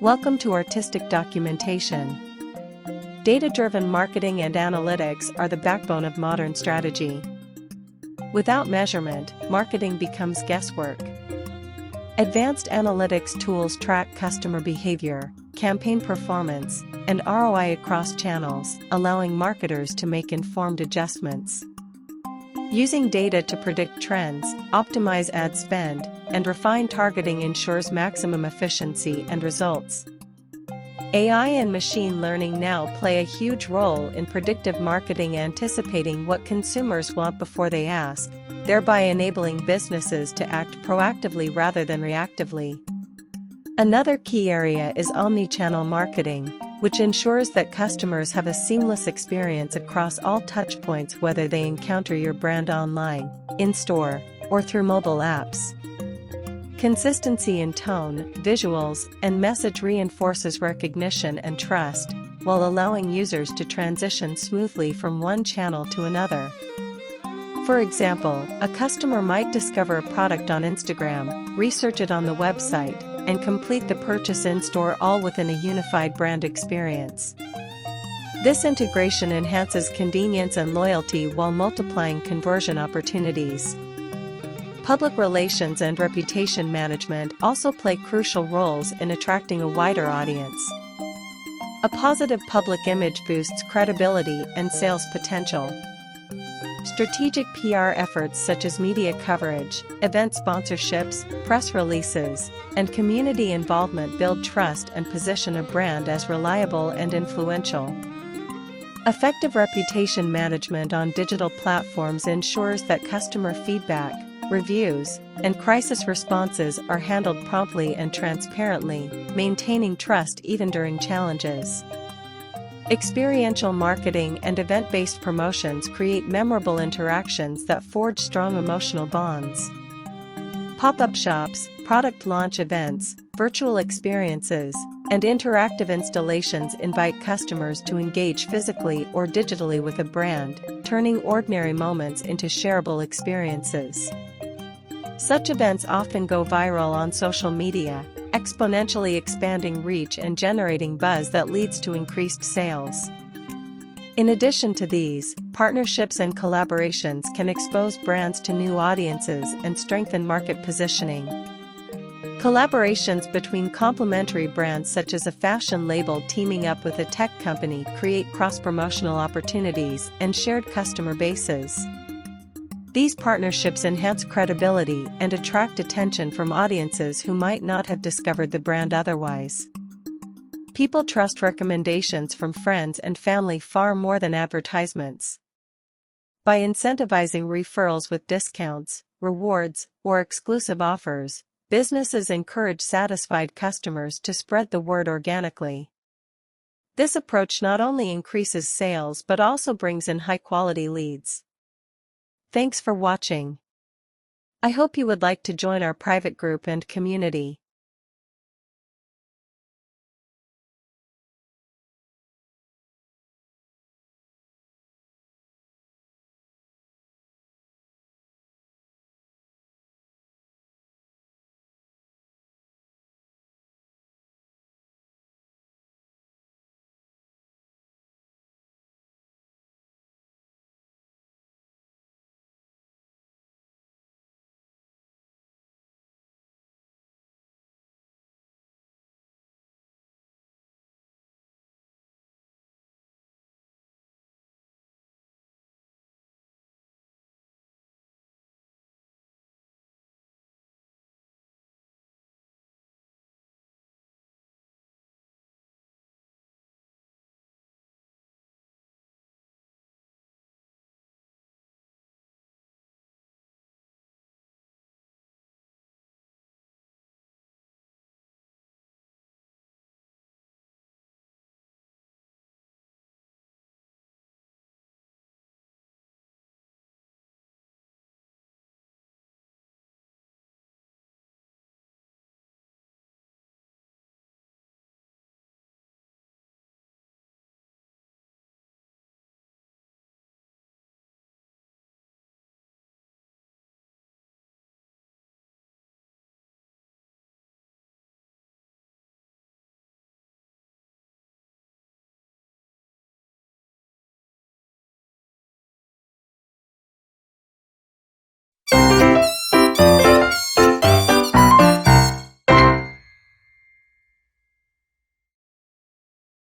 Welcome to Artistic Documentation. Data-driven marketing and analytics are the backbone of modern strategy. Without measurement, marketing becomes guesswork. Advanced analytics tools track customer behavior, campaign performance, and ROI across channels, allowing marketers to make informed adjustments. Using data to predict trends, optimize ad spend, and refine targeting ensures maximum efficiency and results. AI and machine learning now play a huge role in predictive marketing, anticipating what consumers want before they ask, thereby enabling businesses to act proactively rather than reactively. Another key area is omnichannel marketing, which ensures that customers have a seamless experience across all touchpoints, whether they encounter your brand online, in-store, or through mobile apps. Consistency in tone, visuals, and message reinforces recognition and trust, while allowing users to transition smoothly from one channel to another. For example, a customer might discover a product on Instagram, research it on the website, and complete the purchase in-store, all within a unified brand experience. This integration enhances convenience and loyalty while multiplying conversion opportunities. Public relations and reputation management also play crucial roles in attracting a wider audience. A positive public image boosts credibility and sales potential. Strategic PR efforts such as media coverage, event sponsorships, press releases, and community involvement build trust and position a brand as reliable and influential. Effective reputation management on digital platforms ensures that customer feedback, reviews, and crisis responses are handled promptly and transparently, maintaining trust even during challenges. Experiential marketing and event-based promotions create memorable interactions that forge strong emotional bonds. Pop-up shops, product launch events, virtual experiences, and interactive installations invite customers to engage physically or digitally with a brand, turning ordinary moments into shareable experiences. Such events often go viral on social media, exponentially expanding reach and generating buzz that leads to increased sales. In addition to these, partnerships and collaborations can expose brands to new audiences and strengthen market positioning. Collaborations between complementary brands, such as a fashion label teaming up with a tech company, create cross-promotional opportunities and shared customer bases. These partnerships enhance credibility and attract attention from audiences who might not have discovered the brand otherwise. People trust recommendations from friends and family far more than advertisements. By incentivizing referrals with discounts, rewards, or exclusive offers, businesses encourage satisfied customers to spread the word organically. This approach not only increases sales but also brings in high-quality leads. Thanks for watching. I hope you would like to join our private group and community.